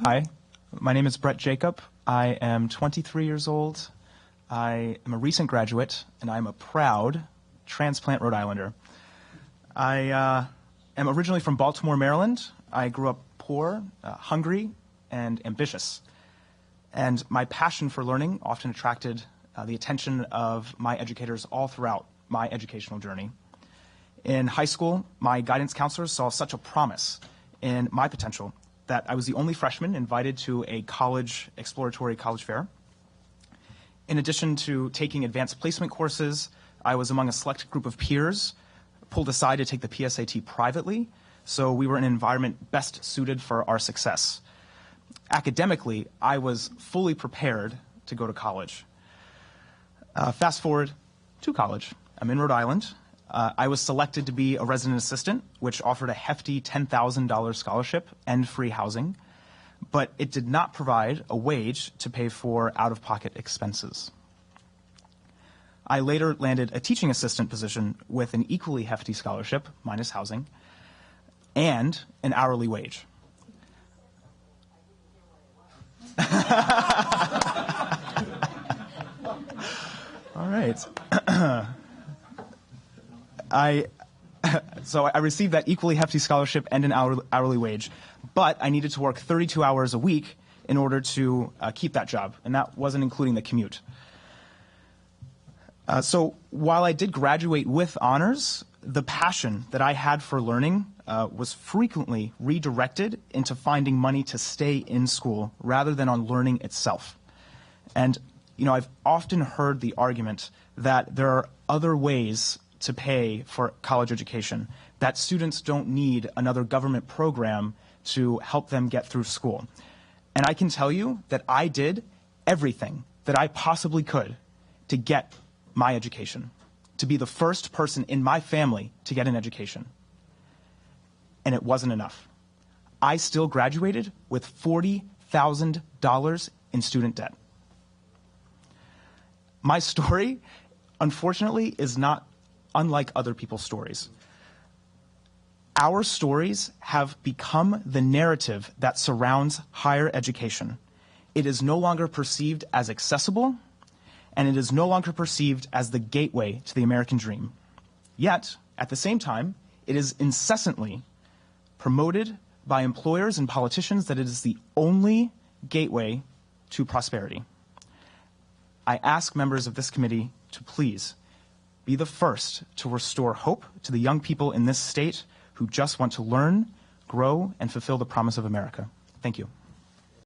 Hi, my name is Bret Jacob. I am 23 years old. I am a recent graduate, and I'm a proud transplant Rhode Islander. I am originally from Baltimore, Maryland. I grew up poor, hungry, and ambitious. And my passion for learning often attracted the attention of my educators all throughout my educational journey. In high school, my guidance counselors saw such a promise in my potential that I was the only freshman invited to a exploratory college fair. In addition to taking advanced placement courses, I was among a select group of peers pulled aside to take the PSAT privately, so we were in an environment best suited for our success. Academically, I was fully prepared to go to college. Fast forward to college. I'm in Rhode Island. I was selected to be a resident assistant, which offered a hefty $10,000 scholarship and free housing, but it did not provide a wage to pay for out-of-pocket expenses. I later landed a teaching assistant position with an equally hefty scholarship, minus housing, and an hourly wage. All right. So I received that equally hefty scholarship and an hourly wage, but I needed to work 32 hours a week in order to keep that job, and that wasn't including the commute. So while I did graduate with honors, the passion that I had for learning was frequently redirected into finding money to stay in school rather than on learning itself. And, you know, I've often heard the argument that there are other ways to pay for college education, that students don't need another government program to help them get through school. And I can tell you that I did everything that I possibly could to get my education, to be the first person in my family to get an education. And it wasn't enough. I still graduated with $40,000 in student debt. My story, unfortunately, is not unlike other people's stories. Our stories have become the narrative that surrounds higher education. It is no longer perceived as accessible, and it is no longer perceived as the gateway to the American dream. Yet, at the same time, it is incessantly promoted by employers and politicians that it is the only gateway to prosperity. I ask members of this committee to please be the first to restore hope to the young people in this state who just want to learn, grow, and fulfill the promise of America. Thank you.